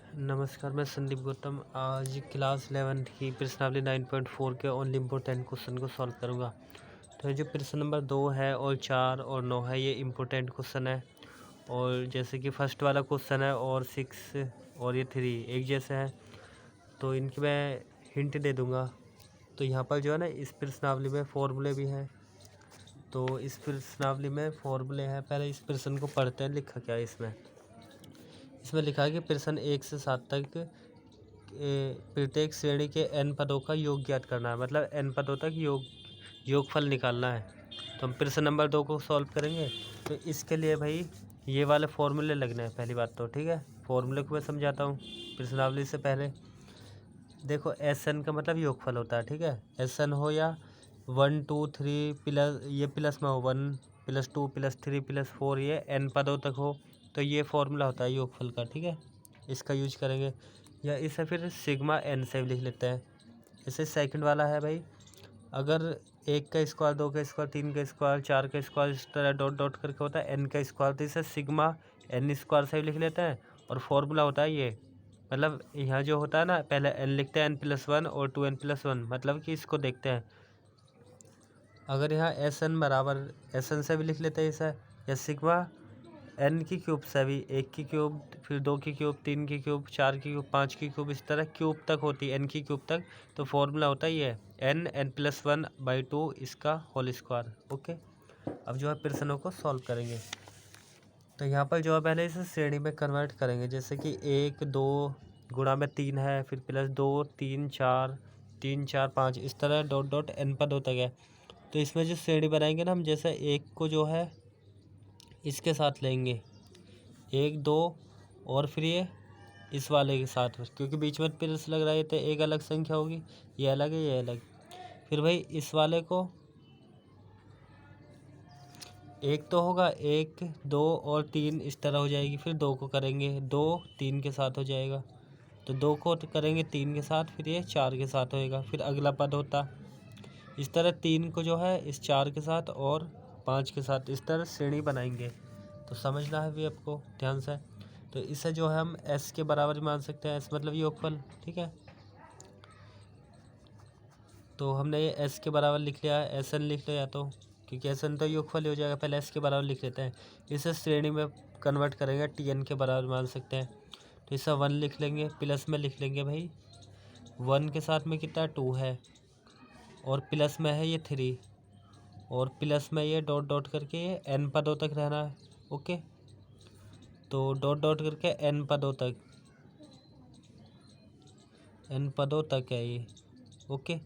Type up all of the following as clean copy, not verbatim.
नमस्कार, मैं संदीप गौतम। आज क्लास 11 की प्रश्नावली 9.4 के ओनली इम्पोर्टेंट क्वेश्चन को सॉल्व करूंगा। तो जो प्रश्न नंबर 2 है और 4 और 9 है, ये इम्पोर्टेंट क्वेश्चन है। और जैसे कि फर्स्ट वाला क्वेश्चन है और 6 और ये 3 एक जैसे हैं, तो इनकी मैं हिंट दे दूंगा। तो यहाँ पर जो है ना, इस प्रश्नावली में फॉर्मूले भी हैं। तो इस प्रश्नावली में फॉर्मूले हैं। पहले इस प्रश्न को पढ़ते हैं, लिखा क्या है इसमें। इसमें लिखा है कि प्रश्न 1 से 7 तक प्रत्येक श्रेणी के n पदों का योग ज्ञात करना है। मतलब n पदों तक योगफल निकालना है। तो हम प्रश्न नंबर 2 को सॉल्व करेंगे। तो इसके लिए भाई ये वाले फॉर्मूले लगने हैं। पहली बात तो ठीक है, फॉर्मूले को मैं समझाता हूँ प्रश्नावली से पहले। देखो SN का मतलब योगफल होता है, ठीक है। SN हो या 1 2 3 प्लस, ये प्लस में हो 1 + 2 + 3 + 4, ये n पदों तक हो, तो ये फॉर्मूला होता है योगफल का, ठीक है। इसका यूज करेंगे, या इसे फिर सिग्मा n से भी लिख लेते हैं। जैसे सेकंड वाला है भाई, अगर 1 का स्क्वायर, 2 का स्क्वायर, 3 का स्क्वायर, 4 का स्क्वायर, इस तरह डॉट डॉट करके होता है n का स्क्वायर, तो इसे सिग्मा n स्क्वायर से भी लिख लेते हैं। और फॉर्मूला होता है ये, मतलब यहाँ जो होता है ना, पहले n लिखते हैं n+1 और 2n+1, मतलब कि इसको देखते हैं। अगर यहाँ SN बराबर SN से भी लिख लेते हैं इसे, या सिग्मा n की क्यूब से भी, 1 की क्यूब, फिर 2 की क्यूब, 3 की क्यूब, 4 की क्यूब, 5 की क्यूब, इस तरह क्यूब तक होती है, n की क्यूब तक। तो फॉर्मूला होता है ये n+1/2 इसका होल स्क्वायर। ओके, अब जो है प्रश्नों को सॉल्व करेंगे। तो यहाँ पर जो है पहले इसे श्रेणी में कन्वर्ट करेंगे। जैसे कि 1 2 गुणा में 3 है, फिर +2 3 4 3 4 5, इस तरह डॉट डॉट n पदों तक है। तो इसमें जो श्रेणी बनाएंगे ना हम, जैसे 1 को जो है इसके साथ लेंगे, 1 2, और फिर ये इस वाले के साथ, क्योंकि बीच में प्लस लग रहा है तो एक अलग संख्या होगी, ये अलग है, ये अलग। फिर भाई इस वाले को एक तो होगा, 1 2 और 3 इस तरह हो जाएगी। फिर 2 को करेंगे, 2 3 के साथ हो जाएगा। तो 2 को करेंगे 3 के साथ, फिर ये 4 के साथ होएगा। फिर अगला पद होता इस तरह, 3 को जो है इस 4 के साथ और 5 के साथ, इस तरह श्रेणी बनाएंगे। तो समझना है भी आपको ध्यान से। तो इसे जो है हम S के बराबर मान सकते हैं। S मतलब योगफल, ठीक है। तो हमने ये S के बराबर लिख लिया, SN लिख लिया, तो क्योंकि SN तो योगफल ही हो जाएगा, पहले S के बराबर लिख लेते हैं। इसे श्रेणी में कन्वर्ट करेंगे, TN के बराबर मान सकते हैं। तो इसे 1 लिख लेंगे, प्लस में लिख लेंगे भाई 1 के साथ में कितना 2 है, और प्लस में है ये 3, और प्लस में ये डॉट डॉट करके ये n पदों तक रहना है। ओके, तो डॉट डॉट करके n पदों तक है ये। ओके,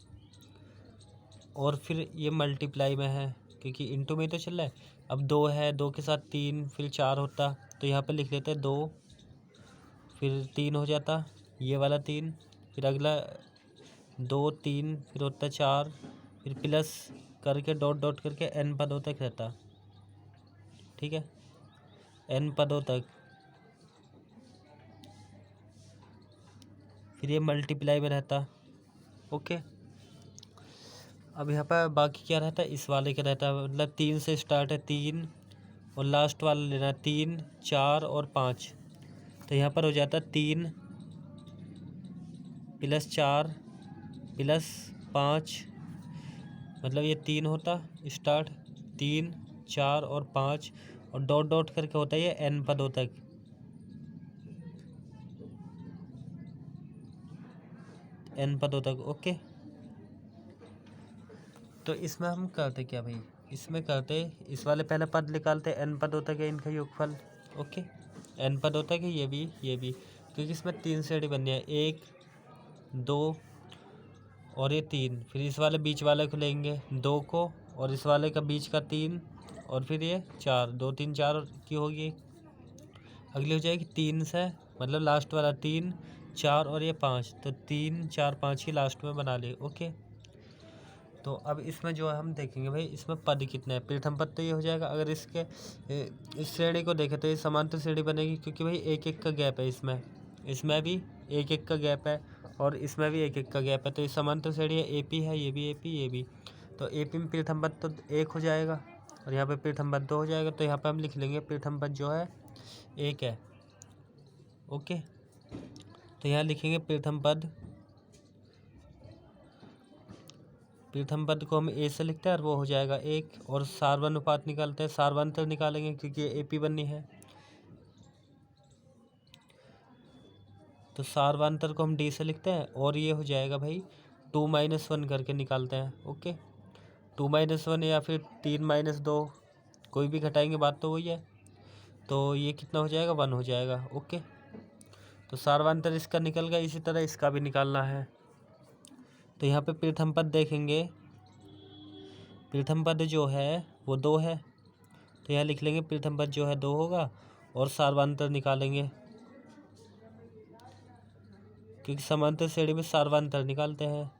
और फिर ये मल्टीप्लाई में है, क्योंकि इंटू में तो चल रहा है। अब 2 है, 2 के साथ 3, फिर 4 होता, तो यहाँ पे लिख लेते हैं 2, फिर 3 हो जाता, ये वाला 3, फिर अगला 2 3, फिर होता 4, फिर प्लस करके डॉट डॉट करके n पदों तक रहता, ठीक है, n पदों तक। फिर ये मल्टीप्लाई में रहता। ओके, अब यहाँ पर बाकी क्या रहता है, इस वाले का रहता है। मतलब 3 से स्टार्ट है, 3, और लास्ट वाला लेना है 3 4 और 5। तो यहाँ पर हो जाता है 3 + 4 + 5, मतलब ये 3 होता स्टार्ट, 3 4 और 5, और डॉट डॉट करके होता है ये n पदों तक, n पदों तक। ओके, तो इसमें हम करते क्या भाई, इसमें करते इस वाले पहले पद निकालते, n पदों तक है इनका योगफल। ओके, n पदों तक है, ये भी, क्योंकि इसमें 3 श्रेणी बननी है, 1 2 और ये 3। फिर इस वाले बीच वाले को लेंगे 2 को, और इस वाले का बीच का 3, और फिर ये 4, 2 3 4 की होगी। अगली हो जाएगी 3 से, मतलब लास्ट वाला 3 4 और ये 5, तो 3 4 5 की लास्ट में बना ली। ओके, तो अब इसमें जो है हम देखेंगे भाई, इसमें पद कितने हैं। प्रथम पद तो ये हो जाएगा। अगर इसके इस श्रेणी को देखें तो ये समांतर श्रेणी बनेगी, क्योंकि भाई 1 1 का गैप है इसमें भी 1 1 का गैप है, और इसमें भी 1 1 का गैप है। तो ये समांतर श्रेणी है, AP है, ये भी AP, ये भी। तो AP में प्रथम पद तो 1 हो जाएगा, और यहाँ पे प्रथम पद 2 हो जाएगा। तो यहाँ पे हम लिख लेंगे प्रथम पद जो है 1 है। ओके, तो यहाँ लिखेंगे प्रथम पद को हम ए से लिखते हैं और वो हो जाएगा 1, और सार्वनुपात निकालते हैं, सार्वंतर निकालेंगे क्योंकि ये एपी बननी है। तो सार्वांतर को हम डी से लिखते हैं और ये हो जाएगा भाई 2-1 करके निकालते हैं। ओके, 2-1 या फिर 3-2, कोई भी घटाएंगे बात तो वही है। तो ये कितना हो जाएगा, 1 हो जाएगा। ओके, तो सार्वांतर इसका निकल गया, इसी तरह इसका भी निकालना है। तो यहाँ पे प्रथम पद देखेंगे, प्रथम पद जो है वो 2 है, तो यहाँ लिख लेंगे प्रथम पद जो है 2 होगा, और सार्वांतर निकालेंगे क्योंकि समांतर श्रेणी में सार्वांतर निकालते हैं।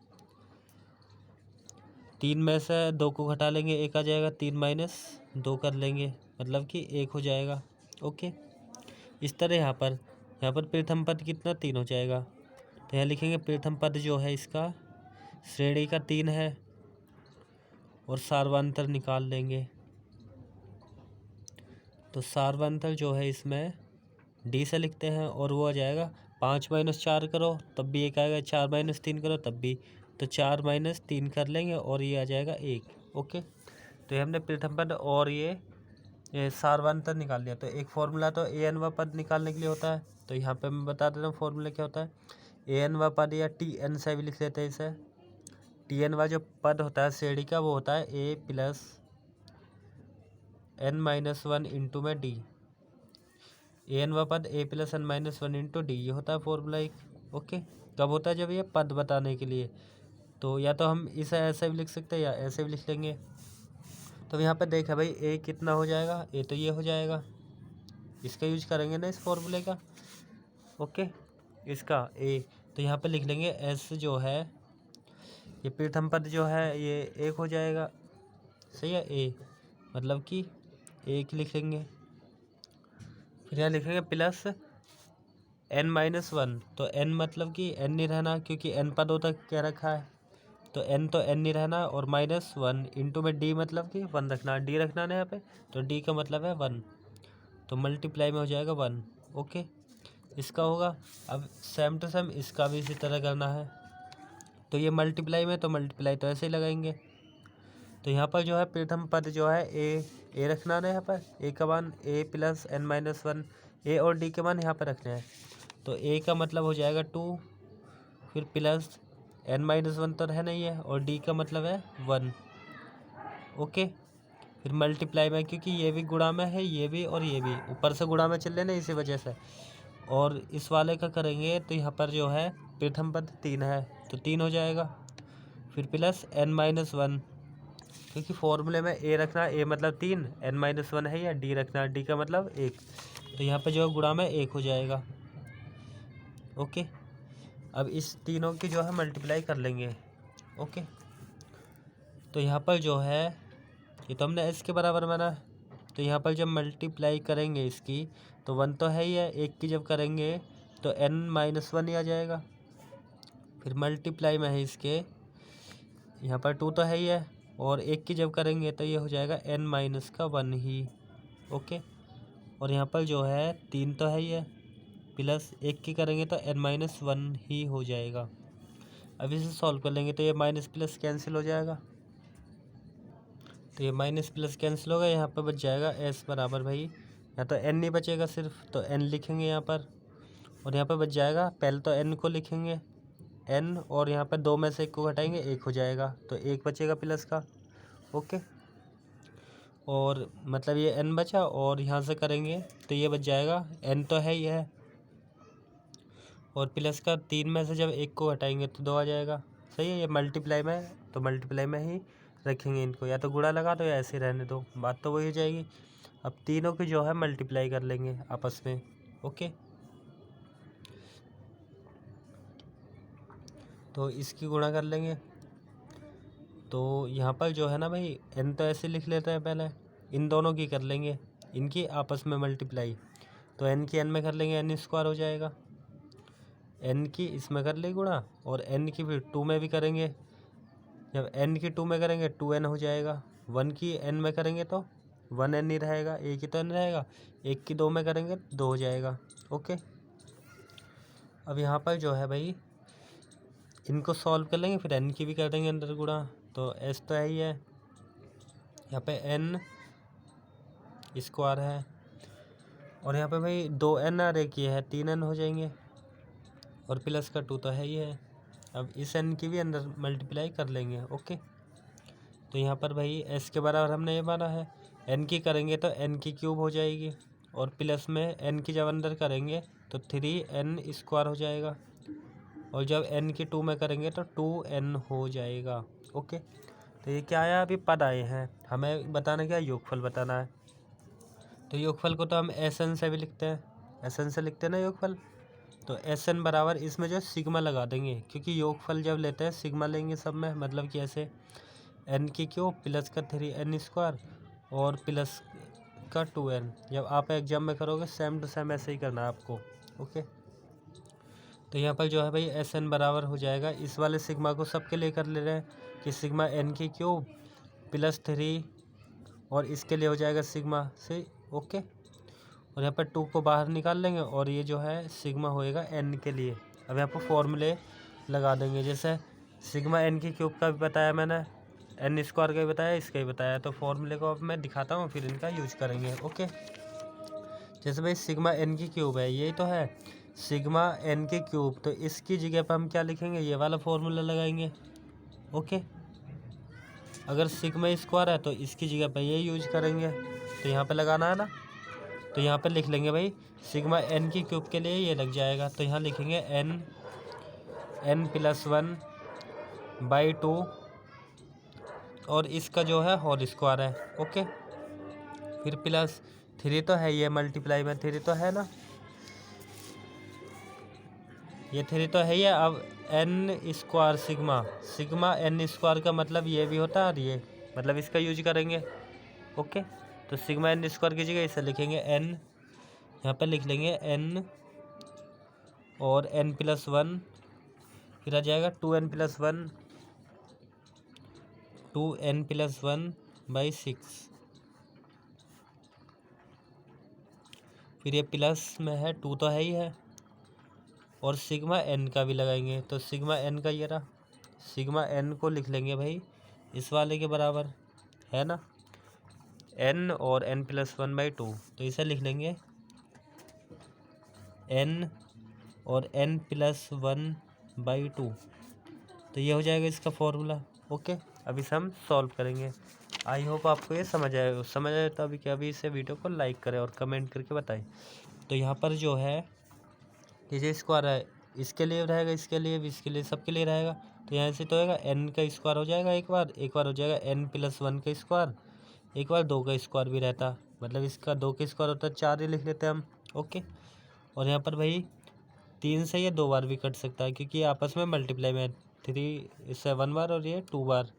3 में से 2 को घटा लेंगे, 1 आ जाएगा, 3-2 कर लेंगे मतलब कि 1 हो जाएगा। ओके, इस तरह यहाँ पर प्रथम पद कितना 3 हो जाएगा। तो यहाँ लिखेंगे प्रथम पद जो है इसका श्रेणी का 3 है, और सार्वांतर निकाल लेंगे। तो सार्वांतर जो है इसमें डी से लिखते हैं और वो आ जाएगा 5-4 करो तब भी 1 आएगा, 4-3 करो तब भी, तो 4-3 कर लेंगे और ये आ जाएगा 1। ओके, तो ये हमने प्रथम पद और ये सार्वांतर निकाल लिया। तो एक फॉर्मूला तो ए एन व पद निकालने के लिए होता है, तो यहाँ पे मैं बता देता हूँ फॉर्मूला क्या होता है। ए एन व पद या टी एन से भी लिख लेते हैं इसे। टी एन व जो पद होता है श्रेणी का वो होता है ए प्लस n-1 इंटू में डी। ए एन व पद ए प्लस n-1 इंटू डी, ये होता है फॉर्मूला एक। ओके, कब होता है, जब ये पद बताने के लिए। तो या तो हम इसे ऐसे भी लिख सकते हैं या ऐसे भी लिख लेंगे। तो यहाँ पे देखा भाई ए कितना हो जाएगा, ए तो ये हो जाएगा, इसका यूज करेंगे ना इस फॉर्मूले का। ओके, इसका ए, तो यहाँ पे लिख लेंगे एस जो है ये प्रथम पद जो है ये 1 हो जाएगा। सही है, ए मतलब कि 1 लिखेंगे। फिर यहाँ लिखेंगे प्लस n-1, तो n मतलब कि n नहीं रहना क्योंकि n पदों तक क्या रखा है, तो n नहीं रहना, और -1 इंटू में d मतलब कि 1 रखना, d रखना ना यहाँ पे, तो d का मतलब है 1, तो मल्टीप्लाई में हो जाएगा 1। ओके, इसका होगा। अब सेम टू सेम इसका भी इसी तरह करना है। तो ये मल्टीप्लाई में, तो मल्टीप्लाई तो ऐसे ही लगाएंगे। तो यहाँ पर जो है प्रथम पद जो है ए रखना है यहाँ पर, ए का मान ए प्लस n-1, ए और डी के मान यहाँ पर रखने हैं। तो ए का मतलब हो जाएगा 2, फिर प्लस n-1 तो है नहीं है, और डी का मतलब है 1। ओके, फिर मल्टीप्लाई में, क्योंकि ये भी गुणा में है, ये भी और ये भी ऊपर से गुणा में चल रहे ना, इसी वजह से। और इस वाले का करेंगे तो यहाँ पर जो है प्रथम पद 3 है, तो 3 हो जाएगा, फिर प्लस n-1, क्योंकि फॉर्मूले में ए रखना, ए मतलब 3, n-1 है, या डी रखना, डी का मतलब 1, तो यहाँ पे जो है गुणा में 1 हो जाएगा। ओके, अब इस तीनों की जो है मल्टीप्लाई कर लेंगे। ओके, तो यहाँ पर जो है ये तो हमने इसके बराबर माना, तो यहाँ पर जब मल्टीप्लाई करेंगे इसकी, तो 1 तो है ही है, 1 की जब करेंगे तो n-1 ही आ जाएगा। फिर मल्टीप्लाई में है इसके, यहाँ पर 2 तो है ही है, और 1 की जब करेंगे तो ये हो जाएगा n-1 ही। ओके, और यहाँ पर जो है 3 तो है ही है, प्लस 1 की करेंगे तो n-1 ही हो जाएगा। अब इसे सॉल्व कर लेंगे तो ये माइनस प्लस कैंसिल हो जाएगा, तो ये माइनस प्लस कैंसिल होगा, यहाँ पर बच जाएगा एस बराबर भाई, या तो n नहीं बचेगा सिर्फ, तो n लिखेंगे यहाँ पर, और यहाँ पर बच जाएगा, पहले तो n को लिखेंगे n, और यहाँ पर 2 में से 1 को घटाएंगे 1 हो जाएगा, तो 1 बचेगा प्लस का। ओके, और मतलब ये n बचा, और यहाँ से करेंगे तो ये बच जाएगा, n तो है ही है, और प्लस का 3 में से जब 1 को हटाएंगे तो 2 आ जाएगा। सही है, ये मल्टीप्लाई में, तो मल्टीप्लाई में ही रखेंगे इनको, या तो गुणा लगा दो या ऐसे रहने दो, बात तो वही हो जाएगी। अब तीनों की जो है मल्टीप्लाई कर लेंगे आपस में। ओके, तो इसकी गुणा कर लेंगे, तो यहाँ पर जो है ना भाई n तो ऐसे लिख लेते हैं, पहले इन दोनों की कर लेंगे, इनकी आपस में मल्टीप्लाई, तो n की n में कर लेंगे, n² हो जाएगा, n की इसमें कर लेंगे गुणा, और n की फिर 2 में भी करेंगे, जब n की 2 में करेंगे 2n हो जाएगा, 1 की n में करेंगे तो 1n ही रहेगा, एक ही तो n रहेगा, 1 की 2 में करेंगे 2 हो जाएगा। ओके, अब यहाँ पर जो है भाई इनको सॉल्व कर लेंगे, फिर एन की भी कर देंगे अंदर गुणा। तो एस तो है ही है, यहाँ पे एन स्क्वायर है, और यहाँ पे भाई 2n और एक ये है 3n हो जाएंगे, और प्लस का 2 तो है ही है। अब इस n की भी अंदर मल्टीप्लाई कर लेंगे। ओके, तो यहाँ पर भाई s के बराबर हमने ये माना है, n की करेंगे तो n की क्यूब हो जाएगी, और प्लस में n की जब अंदर करेंगे तो 3n स्क्वायर हो जाएगा, और जब n की 2 में करेंगे तो 2n हो जाएगा। ओके, तो ये क्या आया, अभी पद आए हैं, हमें बताना क्या, योगफल बताना है। तो योगफल को तो हम एस एन से भी लिखते हैं, एस एन से लिखते हैं ना योगफल। तो एस एन बराबर इसमें जो सिग्मा लगा देंगे, क्योंकि योगफल जब लेते हैं सिग्मा लेंगे सब में, मतलब कि ऐसे एन की क्यूब प्लस का 3n स्क्वायर और प्लस का 2n। जब आप एग्जाम में करोगे सेम टू सेम ऐसे ही करना है आपको। ओके, तो यहाँ पर जो है भाई एस एन बराबर हो जाएगा, इस वाले सिग्मा को सबके लिए कर ले रहे हैं कि सिग्मा एन की क्यूब प्लस 3, और इसके लिए हो जाएगा सिग्मा से। ओके, और यहाँ पर 2 को बाहर निकाल लेंगे, और ये जो है सिग्मा होएगा n के लिए। अब यहाँ पर फॉर्मूले लगा देंगे, जैसे सिग्मा n की क्यूब का भी बताया मैंने, n स्क्वायर का भी बताया, इसका भी बताया। तो फॉर्मूले को अब मैं दिखाता हूँ, फिर इनका यूज करेंगे। ओके, जैसे भाई सिग्मा n की क्यूब है, यही तो है सिग्मा n की क्यूब, तो इसकी जगह पर हम क्या लिखेंगे, ये वाला फॉर्मूला लगाएंगे। ओके, अगर सिग्मा स्क्वायर है तो इसकी जगह पर ये यूज करेंगे, तो यहाँ पे लगाना है ना। तो यहाँ पे लिख लेंगे भाई सिग्मा n की क्यूब के लिए ये लग जाएगा, तो यहाँ लिखेंगे n प्लस 1/2, और इसका जो है होल स्क्वायर है। ओके, फिर प्लस 3 तो है, ये मल्टीप्लाई में 3 तो है ना, ये 3 तो है ही है। अब n square sigma n square का मतलब ये भी होता है, और ये मतलब इसका यूज करेंगे। ओके, तो सिग्मा n स्क्वायर की जगह इसे लिखेंगे n, यहाँ पे लिख लेंगे n और n प्लस 1, फिर आ जाएगा 2n प्लस 1/6, फिर ये प्लस में है 2 तो है ही है, और सिग्मा n का भी लगाएंगे। तो सिग्मा n का ये रहा, सिग्मा n को लिख लेंगे भाई इस वाले के बराबर, है ना, n और n प्लस 1/2, तो इसे लिख लेंगे n और n प्लस 1/2, तो ये हो जाएगा इसका फॉर्मूला। ओके, अब इसे हम सॉल्व करेंगे। आई होप आपको ये समझ आए तो अभी क्या, अभी इसे वीडियो को लाइक करें और कमेंट करके बताएं। तो यहाँ पर जो है ये जो स्क्वायर है, इसके लिए रहेगा, इसके लिए भी, इसके लिए, सबके लिए रहेगा। तो यहाँ से तो होगा n का स्क्वायर हो जाएगा एक बार हो जाएगा n प्लस 1 का स्क्वायर, एक बार 2 का स्क्वायर भी रहता, मतलब इसका 2 का स्क्वायर होता है 4 ही लिख लेते हैं हम। ओके, और यहाँ पर भाई 3 से ये 2 बार भी कट सकता है, क्योंकि ये आपस में मल्टीप्लाई में 3 से 1 बार और ये 2 बार,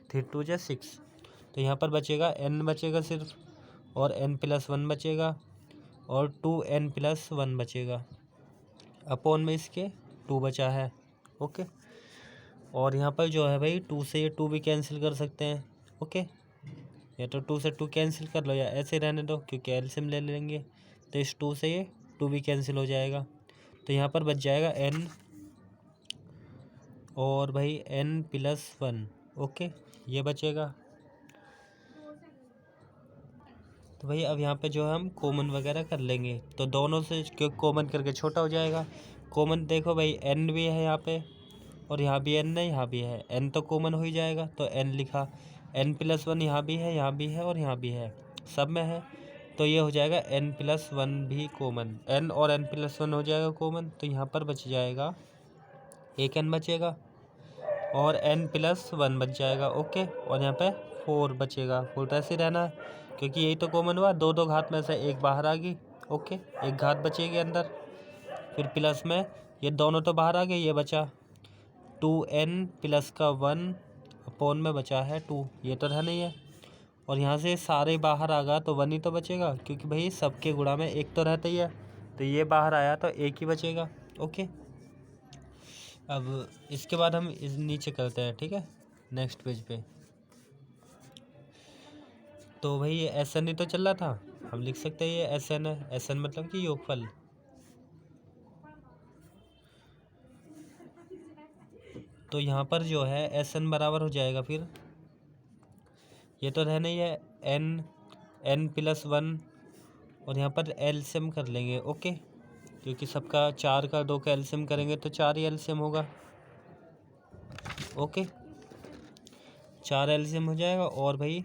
3 2 जा 6। तो यहाँ पर बचेगा n बचेगा सिर्फ, और n प्लस 1 बचेगा, और 2n प्लस 1 बचेगा, अपॉन में इसके 2 बचा है। ओके, और यहाँ पर जो है भाई 2 से ये 2 भी कैंसिल कर सकते हैं। ओके, या तो 2 से 2 कैंसिल कर लो, या ऐसे रहने दो, क्योंकि एलसीएम ले लेंगे, तो इस 2 से ये 2 भी कैंसिल हो जाएगा। तो यहाँ पर बच जाएगा n और भाई n प्लस 1। ओके, ये बचेगा। तो भाई अब यहाँ पे जो है हम कॉमन वगैरह कर लेंगे, तो दोनों से क्योंकि कॉमन करके छोटा हो जाएगा। कॉमन देखो भाई n भी है यहाँ पे, और यहाँ भी n है, यहाँ भी है, n तो कॉमन हो ही जाएगा, तो n लिखा, n प्लस 1 यहाँ भी है, यहाँ भी है, और यहाँ भी है, सब में है, तो ये हो जाएगा n प्लस 1 भी कॉमन, n और n प्लस 1 हो जाएगा कॉमन, तो यहाँ पर बच जाएगा एक n बचेगा, और n प्लस 1 बच जाएगा। ओके, और यहाँ पे 4 बचेगा, 4 तो ऐसे ही रहना है, क्योंकि यही तो कॉमन हुआ, दो घात में से एक बाहर आ गई। ओके, एक घात बचेगी अंदर, फिर प्लस में ये दोनों तो बाहर आ गए, ये बचा 2n प्लस का 1 अपॉन में बचा है 2, ये तो रहना ही है, और यहाँ से सारे बाहर आ गया तो 1 ही तो बचेगा, क्योंकि भाई सबके गुणा में एक तो रहता ही है, तो ये बाहर आया तो एक ही बचेगा। ओके, अब इसके बाद हम इस नीचे करते हैं, ठीक है, नेक्स्ट पेज पे। तो भाई ये एस एन ही तो चल रहा था, हम लिख सकते हैं ये एस एन है, एस एन मतलब कि योगफल। तो यहाँ पर जो है एस एन बराबर हो जाएगा, फिर ये तो रहना ही है एन प्लस 1, और यहाँ पर एलसीएम कर लेंगे। ओके, क्योंकि सबका 4 का 2 का एलसीएम करेंगे तो 4 ही एलसीएम होगा। ओके, 4 एलसीएम हो जाएगा, और भाई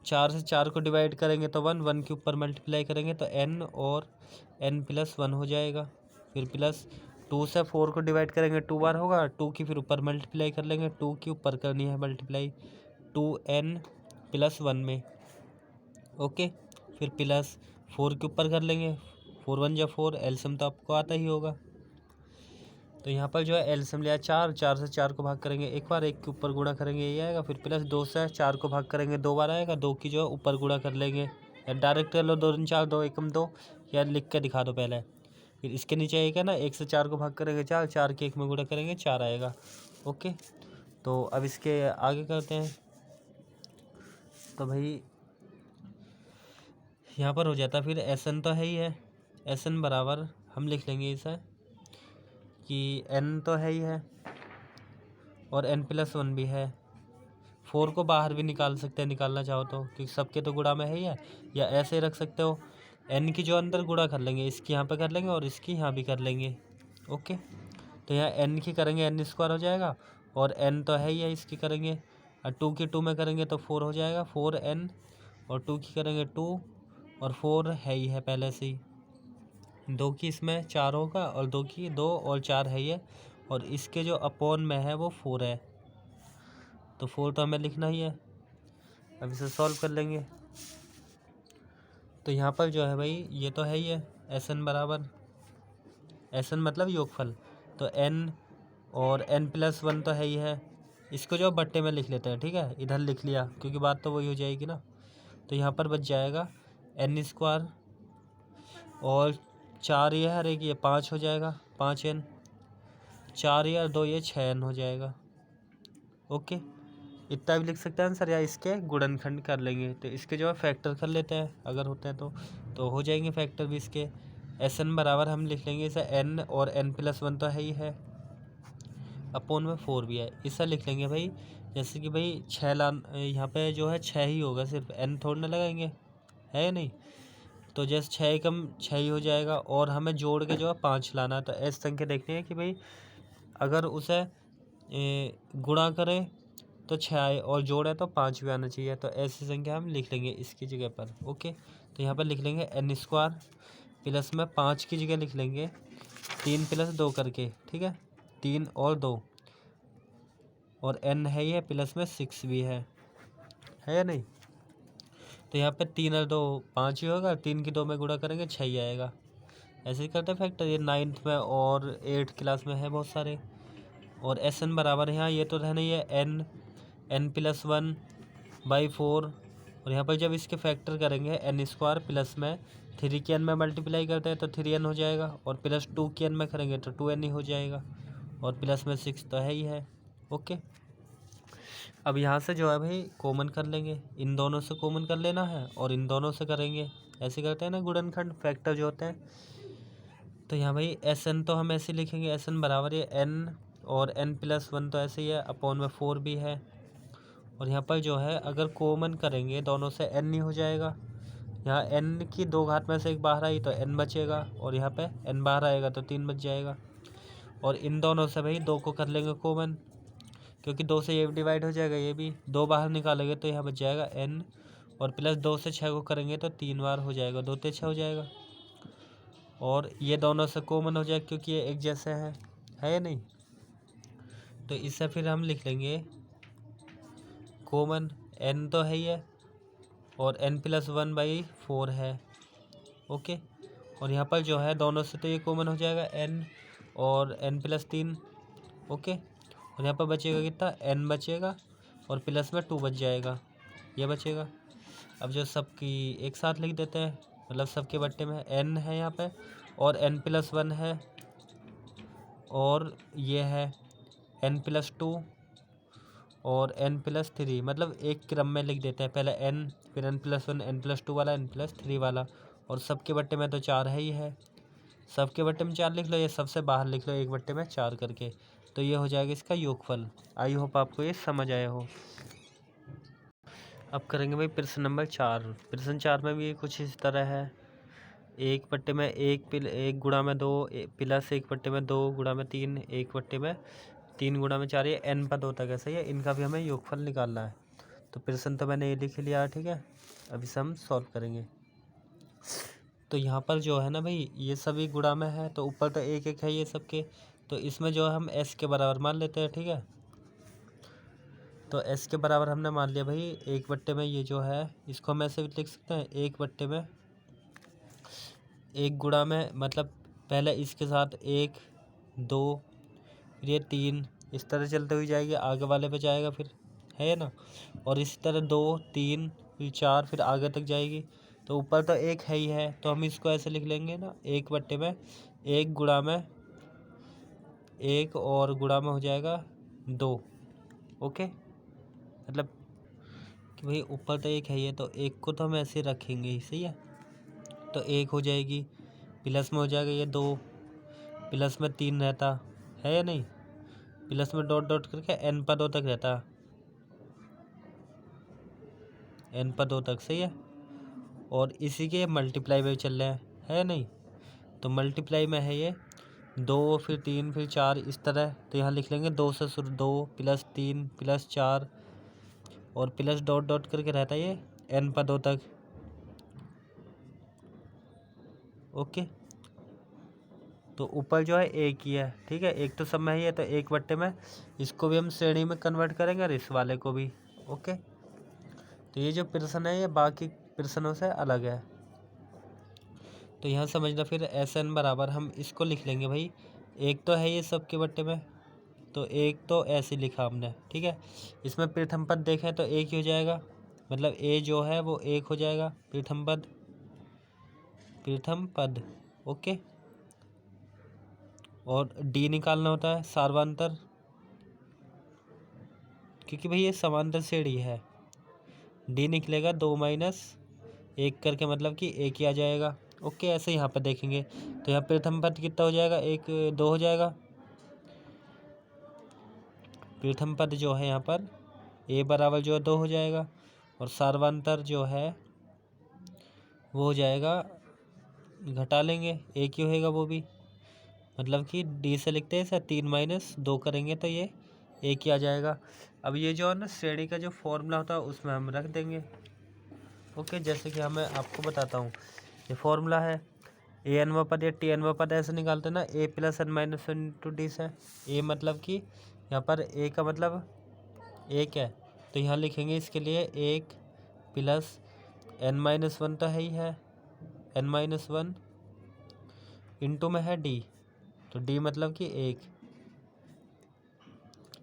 4 से 4 को डिवाइड करेंगे तो 1 के ऊपर मल्टीप्लाई करेंगे तो n, और n प्लस 1 हो जाएगा। फिर प्लस 2 से 4 को डिवाइड करेंगे 2 बार होगा, 2 की फिर ऊपर मल्टीप्लाई कर लेंगे, 2 की ऊपर करनी है मल्टीप्लाई 2n प्लस 1 में। ओके, फिर प्लस 4 के ऊपर कर लेंगे, 4 1 जा 4, एलसीएम तो आपको आता ही होगा। तो यहाँ पर जो है एलसीएम लिया 4, 4 से 4 को भाग करेंगे एक बार, 1 के ऊपर गुणा करेंगे ये आएगा। फिर प्लस 2 से 4 को भाग करेंगे 2 बार आएगा, 2 की जो है ऊपर गुणा कर लेंगे, या डायरेक्ट कर लो 2 दूनी 4, 2 एकम 2, या लिख के दिखा दो पहले। फिर इसके नीचे एक है ना, 1 से 4 को भाग करेंगे 4, 4 के 1 में गुणा करेंगे 4 आएगा। ओके, तो अब इसके आगे करते हैं। तो भाई यहाँ पर हो जाता, फिर एस एन तो है ही है, एस एन बराबर हम लिख लेंगे इसे कि n तो है ही है और n प्लस 1 भी है। 4 को बाहर भी निकाल सकते हैं निकालना चाहो तो, क्योंकि सबके तो गुणा में है ही है, या ऐसे ही रख सकते हो, n की जो अंदर गुणा कर लेंगे, इसकी यहाँ पे कर लेंगे और इसकी यहाँ भी कर लेंगे। ओके, तो यहाँ n की करेंगे n स्क्वायर हो जाएगा, और n तो है ही है, इसकी करेंगे, और 2 की 2 में करेंगे तो 4 हो जाएगा, 4n, और 2 की करेंगे 2, और 4 है ही है पहले से ही, 2 की इसमें 4 होगा, और 2 की 2 और 4 है ही है, और इसके जो अपॉन में है वो 4 है, तो 4 तो हमें लिखना ही है। अब इसे सॉल्व कर लेंगे। तो यहाँ पर जो है भाई ये तो है ही है, एस एन बराबर, एस एन मतलब योगफल, तो n और n प्लस 1 तो है ही है, इसको जो बट्टे में लिख लेते हैं, ठीक है, इधर लिख लिया क्योंकि बात तो वही हो जाएगी ना। तो यहाँ पर बच जाएगा n स्क्वायर, और 4 ये हर एक ये 5 हो जाएगा, 5n, 4 या 2 ये 6n हो जाएगा। ओके, इतना भी लिख सकते हैं आंसर, या इसके गुणनखंड कर लेंगे, तो इसके जो है फैक्टर कर लेते हैं अगर होते हैं तो हो जाएंगे फैक्टर भी इसके। एस एन बराबर हम लिख लेंगे इसे n, और n प्लस 1 तो है ही है, अपोन में 4 भी है, इसे लिख लेंगे भाई, जैसे कि भाई 6 लान यहाँ पे जो है 6 ही होगा, सिर्फ n थोड़ा ना लगाएंगे, है या नहीं, तो जैसे 6 कम 6 ही हो जाएगा, और हमें जोड़ के जो है 5 लाना है, तो ऐसी संख्या देखनी है कि भाई अगर उसे गुणा करें तो 6 आए, और जोड़े तो 5 भी आना चाहिए, तो ऐसी संख्या हम लिख लेंगे इसकी जगह पर। ओके, तो यहाँ पर लिख लेंगे n स्क्वायर, प्लस में 5 की जगह लिख लेंगे 3 प्लस 2 करके, ठीक है, 3 और 2, और n है ही है, प्लस में 6 भी है या नहीं, तो यहाँ पे 3 और 2 5 ही होगा, 3 की 2 में गुणा करेंगे 6 ही आएगा। ऐसे ही करते हैं फैक्टर, ये 9th में और 8th क्लास में है बहुत सारे। और एस एन बराबर यहाँ ये तो रहना ही है n प्लस 1 बाई 4, और यहाँ पर जब इसके फैक्टर करेंगे n स्क्वायर प्लस में 3 की n में मल्टीप्लाई करते हैं तो 3n हो जाएगा, और प्लस 2 की n में करेंगे तो 2n ही हो जाएगा, और प्लस में 6 तो है ही है। ओके, अब यहाँ से जो है भाई कॉमन कर लेंगे, इन दोनों से कॉमन कर लेना है और इन दोनों से करेंगे, ऐसे करते हैं ना गुणनखंड फैक्टर जो होते हैं। तो यहाँ भाई एस एन तो हम ऐसे लिखेंगे, एस एन बराबर है n, और n प्लस 1 तो ऐसे ही है, अपॉन में 4 भी है, और यहाँ पर जो है अगर कॉमन करेंगे दोनों से n ही हो जाएगा, यहाँ n की 2 घात में से 1 बाहर आई तो n बचेगा, और यहाँ पे n बाहर आएगा तो 3 बच जाएगा, और इन दोनों से भाई 2 को कर लेंगे कॉमन, क्योंकि 2 से ये डिवाइड हो जाएगा, ये भी 2 बाहर निकालेंगे तो यहाँ बच जाएगा n, और प्लस 2 से 6 को करेंगे तो 3 बार हो जाएगा, 2 ते 6 हो जाएगा, और ये दोनों से कॉमन हो जाएगा क्योंकि ये एक जैसे है या नहीं, तो इससे फिर हम लिख लेंगे कॉमन, n तो है ही है, और n प्लस 1 बाई 4 है। ओके, और यहाँ पर जो है दोनों से तो ये कॉमन हो जाएगा n, और n प्लस 3। ओके, और यहाँ पर बचेगा कितना, n बचेगा, और प्लस में 2 बच जाएगा, ये बचेगा। अब जो सबकी एक साथ लिख देते हैं, मतलब सबके बट्टे में n है यहाँ पे, और n प्लस 1 है, और ये है n प्लस 2 और n प्लस 3, मतलब एक क्रम में लिख देते हैं, पहले n फिर n प्लस 1, n प्लस 2 वाला, n प्लस 3 वाला, और सबके बट्टे में तो 4 है ही है, सबके बट्टे में 4 लिख लो, ये सबसे बाहर लिख लो एक बट्टे में 4 करके, तो ये हो जाएगा इसका योगफल। आई होप आपको ये समझ आया हो। अब करेंगे भाई प्रश्न नंबर 4। प्रश्न 4 में भी कुछ इस तरह है, 1/में 1 गुणा में 2 प्लस 1/में 2 गुणा में 3 1/में 3 गुणा में 4, ये n पदों तक है, सही है। इनका भी हमें योगफल निकालना है। तो प्रश्न तो मैंने ये लिख लिया, ठीक है। अब इसे हम सॉल्व करेंगे। तो यहाँ पर जो है ना भाई, ये सभी गुणा में है, तो ऊपर तो 1 है ये सबके, तो इसमें जो है हम s के बराबर मान लेते हैं, ठीक है। तो s के बराबर हमने मान लिया भाई 1/में, ये जो है इसको हम ऐसे भी लिख सकते हैं 1/में 1 गुणा में, मतलब पहले इसके साथ 1 2 फिर ये 3, इस तरह चलते हुई जाएगी, आगे वाले पे जाएगा फिर, है ना। और इसी तरह 2 3 फिर 4, फिर आगे तक जाएगी। तो ऊपर तो 1 है ही है, तो हम इसको ऐसे लिख लेंगे ना 1/में 1 गुणा में 1 और गुणा में हो जाएगा 2। ओके, मतलब कि भाई ऊपर तो 1 है ही है, तो 1 को तो हम ऐसे रखेंगे ही, सही है। तो 1 हो जाएगी, प्लस में हो जाएगा ये 2, प्लस में 3 रहता है या नहीं, प्लस में डॉट डॉट करके n पदों तक रहता, n पदों तक, सही है। और इसी के मल्टीप्लाई में चल रहे हैं, है नहीं। तो मल्टीप्लाई में है ये 2 फिर 3 फिर 4, इस तरह। तो यहाँ लिख लेंगे 2 से शुरू, 2 प्लस 3 प्लस 4 और प्लस डॉट डॉट करके रहता है ये n पदों तक। ओके, तो ऊपर जो है 1 ही है, ठीक है। 1 तो सब में ही है, तो 1/में इसको भी हम श्रेणी में कन्वर्ट करेंगे और इस वाले को भी। ओके, तो ये जो प्रश्न है ये बाकी प्रश्नों से अलग है। तो यहाँ समझना, फिर SN बराबर हम इसको लिख लेंगे भाई, 1 तो है ये सबके बट्टे में, तो 1 तो ऐसे लिखा हमने, ठीक है। इसमें प्रथम पद देखें तो 1 ही हो जाएगा, मतलब a जो है वो 1 हो जाएगा, प्रथम पद। ओके, और d निकालना होता है सार्वंतर, क्योंकि भाई ये समांतर श्रेणी है। d निकलेगा 2 - 1 करके, मतलब कि 1 ही आ जाएगा। ओके, ऐसे यहाँ पर देखेंगे तो यहाँ प्रथम पद कितना हो जाएगा, 1 2 हो जाएगा। प्रथम पद जो है यहाँ पर a बराबर जो है 2 हो जाएगा, और सार्वंतर जो है वो हो जाएगा, घटा लेंगे 1 ही होएगा वो भी, मतलब कि d से लिखते हैं इसे 3 - 2 करेंगे तो ये 1 ही आ जाएगा। अब ये जो है ना श्रेणी का जो फॉर्मूला होता है उसमें हम रख देंगे। ओके, जैसे कि हमें आपको बताता हूँ, ये फॉर्मूला है an पद या tn पद ऐसे निकालते हैं ना, a + n - 1 × d से। a मतलब कि यहाँ पर a का मतलब 1 है, तो यहाँ लिखेंगे इसके लिए 1 + n - 1 तो है ही है, n - 1 इंटू में है d, तो d मतलब कि 1।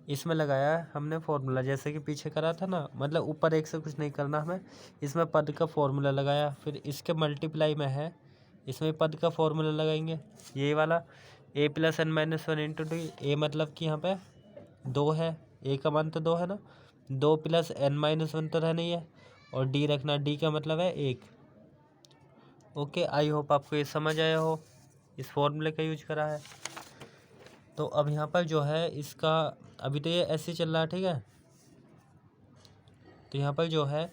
इसमें लगाया हमने फॉर्मूला, जैसे कि पीछे करा था ना, मतलब ऊपर 1 से कुछ नहीं करना हमें, इसमें पद का फॉर्मूला लगाया। फिर इसके मल्टीप्लाई में है, इसमें पद का फॉर्मूला लगाएंगे, ये वाला a + n - 1 × d। a मतलब कि यहाँ पे 2 है, a का मान तो 2 है ना, 2 + n - 1 तो रहना ही है, और d रखना, d का मतलब है 1। ओके, आई होप आपको ये समझ आया हो, इस फॉर्मूले का यूज करा है। तो अब यहाँ पर जो है इसका, अभी तो ये ऐसे चल रहा है, ठीक है। तो यहाँ पर जो है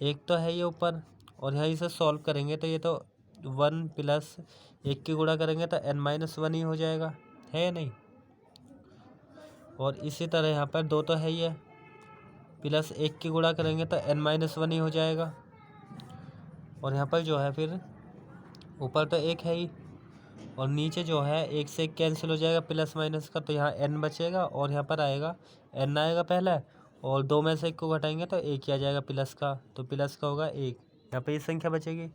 1 तो है ये ऊपर, और यहाँ इसे सॉल्व करेंगे तो ये तो 1 + 1 की गुणा करेंगे तो n - 1 ही हो जाएगा, है या नहीं। और इसी तरह यहाँ पर 2 तो है ही है, प्लस 1 की गुणा करेंगे तो n - 1 ही हो जाएगा। और यहाँ पर जो है फिर ऊपर तो 1 है ही, और नीचे जो है 1 से 1 कैंसिल हो जाएगा प्लस माइनस का, तो यहाँ n बचेगा, और यहाँ पर आएगा n आएगा पहले, और 2 में से 1 को घटाएंगे तो 1 ही आ जाएगा प्लस का, तो प्लस का होगा 1, यहाँ पे ये संख्या बचेगी।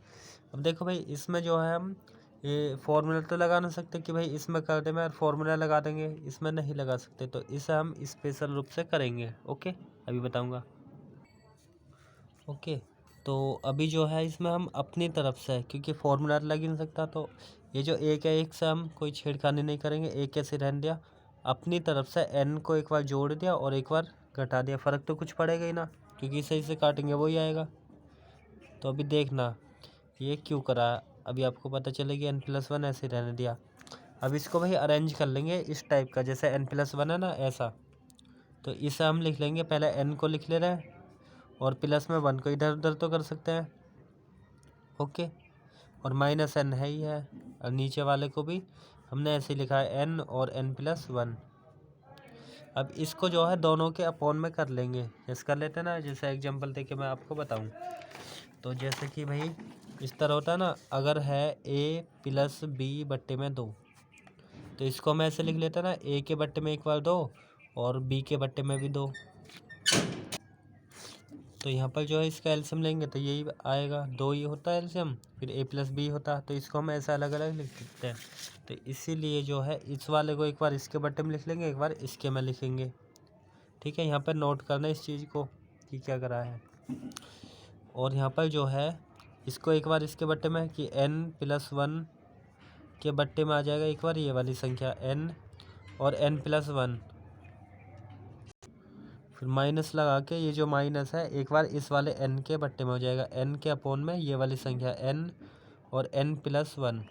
अब देखो भाई, इसमें जो है हम ये फॉर्मूला तो लगा नहीं सकते कि भाई इसमें कर दे, मैं फॉर्मूला लगा देंगे, इसमें नहीं लगा सकते, तो इसे हम स्पेशल रूप से करेंगे। ओके, अभी बताऊँगा। ओके, तो अभी जो है इसमें हम अपनी तरफ से, क्योंकि फॉर्मूला लग ही नहीं सकता, तो ये जो 1 है 1 से हम कोई छेड़खानी नहीं करेंगे, 1 कैसे रहने दिया, अपनी तरफ से n को एक बार जोड़ दिया और एक बार घटा दिया, फ़र्क तो कुछ पड़ेगा ही ना, क्योंकि सही से काटेंगे वही आएगा। तो अभी देखना ये क्यों करा, अभी आपको पता चलेगी, n + 1 ऐसे रहने दिया। अब इसको भाई अरेंज कर लेंगे इस टाइप का, जैसे n+1 है ना ऐसा। तो इसे हम लिख लेंगे, पहले n को लिख ले रहे हैं और प्लस में 1 को इधर उधर तो कर सकते हैं, ओके। और -n है ही है, और नीचे वाले को भी हमने ऐसे लिखा है n और n+1। अब इसको जो है दोनों के अपॉन में कर लेंगे, जैसे कर लेते हैं ना, जैसे एग्जांपल दे के मैं आपको बताऊं। तो जैसे कि भाई इस तरह होता है ना, अगर है a+b/2, तो इसको मैं ऐसे लिख लेता है ना, a के बट्टे में एक बार 2 और b के बट्टे में भी 2। तो यहाँ पर जो है इसका एलसीएम लेंगे तो यही आएगा, 2 ही होता है एलसीएम, फिर a+b होता है, तो इसको हम ऐसा अलग अलग लिख सकते हैं। तो इसीलिए जो है इस वाले को एक बार इसके बट्टे में लिख लेंगे, एक बार इसके में लिखेंगे, ठीक है। यहाँ पर नोट करना इस चीज़ को कि क्या करा है। और यहाँ पर जो है इसको एक बार इसके बट्टे में कि n+1 के बट्टे में आ जाएगा एक बार ये वाली संख्या n और n+1, फिर माइनस लगा के ये जो माइनस है एक बार इस वाले n के बट्टे में हो जाएगा, n के अपॉन में ये वाली संख्या n और n+1।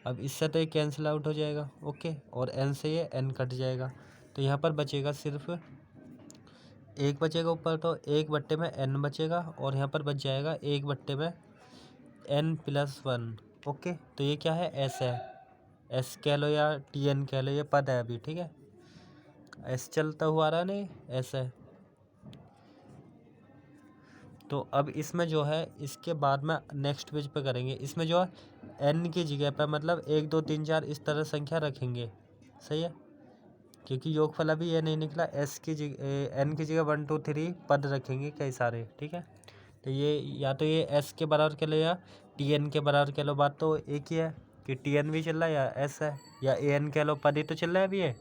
अब इससे तो ये कैंसिल आउट हो जाएगा, ओके, और n से ये n कट जाएगा, तो यहाँ पर बचेगा सिर्फ एक बचेगा ऊपर, तो 1 बट्टे में n बचेगा, और यहाँ पर बच जाएगा 1 बट्टे में n+1, ओके। तो ये क्या है, s है, s कह लो या tn कह लो, ये पद है अभी, ठीक है। s चलता हुआ आ रहा नहीं, s है। तो अब इसमें जो है इसके बाद में नेक्स्ट पेज पे करेंगे, इसमें जो है n की जगह पर मतलब 1 2 3 4 इस तरह संख्या रखेंगे, सही है, क्योंकि योगफल अभी ये नहीं निकला, s की जगह n की जगह 1 2 3 पद रखेंगे कई सारे, ठीक है। तो ये या तो ये s के बराबर कह लो या tn के बराबर कह लो, बात तो एक ही है कि tn भी चल रहा है या s है या an कह लो, पद ही तो चल रहा है अभी ये।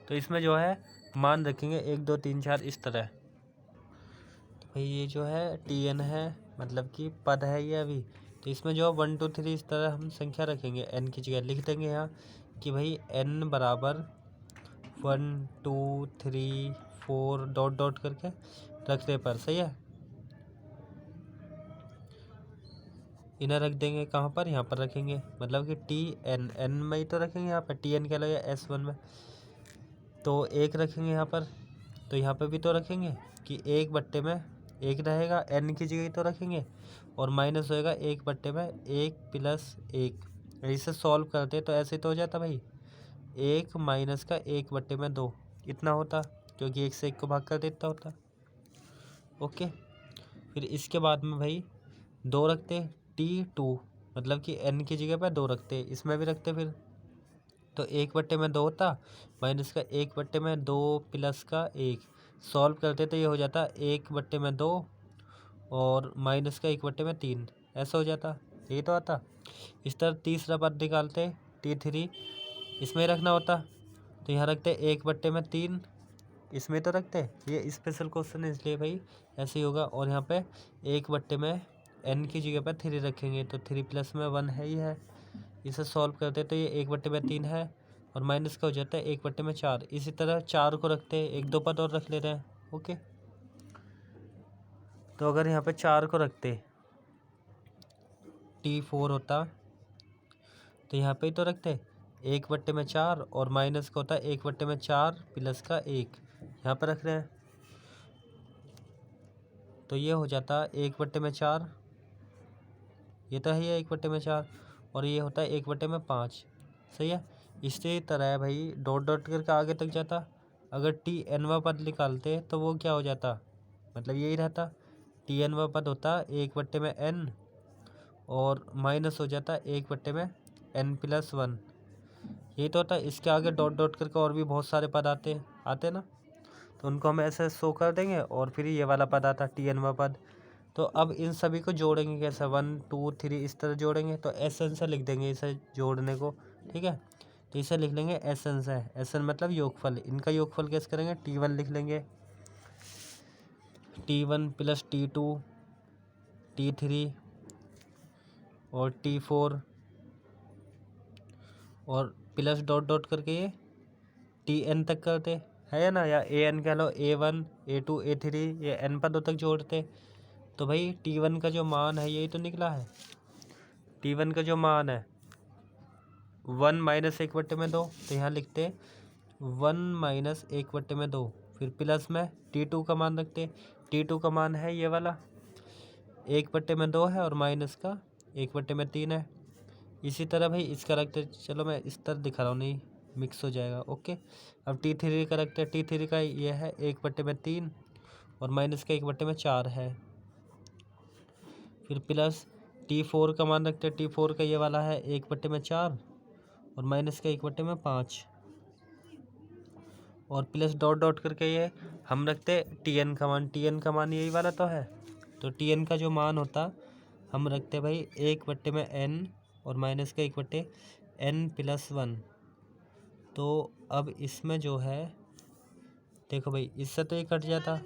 तो इसमें जो है मान रखेंगे 1 2 3 4 इस तरह। तो भाई ये जो है tn है, मतलब कि पद है ये अभी, तो इसमें जो 1 2 3 इस तरह हम संख्या रखेंगे, n की जगह लिख देंगे यहाँ कि भाई n बराबर 1 2 3 4 डॉट डॉट करके रखने पर, सही है। इन्हें रख देंगे कहाँ पर, यहाँ पर रखेंगे, मतलब कि n में ही तो रखेंगे, यहाँ पर tn कह लो या s1 में, तो 1 रखेंगे यहाँ पर, तो यहाँ पे भी तो रखेंगे कि 1 बट्टे में 1 रहेगा, n की जगह तो रखेंगे, और माइनस होएगा 1 बट्टे में 1+1। इसे सॉल्व करते तो ऐसे तो हो जाता भाई, 1 माइनस का 1 बट्टे में 2 इतना होता, क्योंकि 1 से 1 को भाग कर देता होता, ओके। फिर इसके बाद में भाई 2 रखते t2, मतलब कि n की जगह पर 2 रखते, इसमें भी रखते फिर, तो 1 बट्टे में 2 होता, माइनस का 1 बट्टे में 2 प्लस का 1, सॉल्व करते तो ये हो जाता 1 बट्टे में 2 और माइनस का 1 बट्टे में 3, ऐसा हो जाता, ये तो आता। इस तरह तीसरा पद निकालते t3, इसमें रखना होता, तो यहाँ रखते 1 बट्टे में 3, इसमें तो रखते, ये स्पेशल क्वेश्चन है इसलिए भाई ऐसे ही होगा। और यहाँ पे 1 बट्टे में n की जगह पर 3 रखेंगे, तो 3 प्लस में 1 है ही है, इसे सॉल्व करते तो ये 1 बट्टे में 3 है, और माइनस का हो जाता है 1 बट्टे में 4। इसी तरह 4 को रखते हैं, 1 2 पद और रख ले रहे हैं, ओके। तो अगर यहाँ पे 4 को रखते t4 होता, तो यहाँ पे ही तो रखते 1 बट्टे में 4 और माइनस का होता है 1 बट्टे में 4 प्लस का 1, यहाँ पर रख रहे हैं, तो ये हो जाता 1 बट्टे में 4, ये तो है 1 बट्टे में 4, और ये होता है 1 बट्टे में 5, सही है। इसी तरह भाई डॉट डॉट करके आगे तक जाता, अगर tnवा पद निकालते तो वो क्या हो जाता, मतलब यही रहता, tnवा पद होता 1 बट्टे में n और माइनस हो जाता 1 बट्टे में n+1, यही तो होता। इसके आगे डॉट डॉट करके और भी बहुत सारे पद आते ना, तो उनको हम ऐसे शो कर देंगे, और फिर ये वाला पद आता tnवा पद। तो अब इन सभी को जोड़ेंगे कैसे, 1 2 3 इस तरह जोड़ेंगे, तो एसन से लिख देंगे इसे जोड़ने को, ठीक है। तो इसे लिख लेंगे एसन से, एसन मतलब योगफल, इनका योगफल कैसे करेंगे, t1 लिख लेंगे, t1 प्लस t2 t3 और t4 और प्लस डॉट डॉट करके ये tn तक करते है ना, या an कह लो, a1 a2 a3 ये n पदों तक जोड़ते। तो भाई t1 का जो मान है यही तो निकला है, t1 का जो मान है 1 माइनस 1/2, तो यहाँ लिखते 1 माइनस 1/2, फिर प्लस में T2 का मान रखते। T2 का मान है ये वाला 1/2 है और माइनस का 1/3 है। इसी तरह भाई इसका रखते, चलो मैं इस तरह दिखा रहा हूँ, नहीं मिक्स हो जाएगा। ओके, अब T3 का रखते हैं। T3 का ये है 1/3 और माइनस का 1/4 है। फिर प्लस T4 का मान रखते हैं। T4 का ये वाला है 1/4 और माइनस का 1/5 और प्लस डॉट डॉट करके ये हम रखते Tn का मान। Tn का मान यही वाला तो है, तो Tn का जो मान होता हम रखते भाई 1/n और माइनस का 1/n+1। तो अब इसमें जो है देखो भाई, इससे तो ये कट जाता,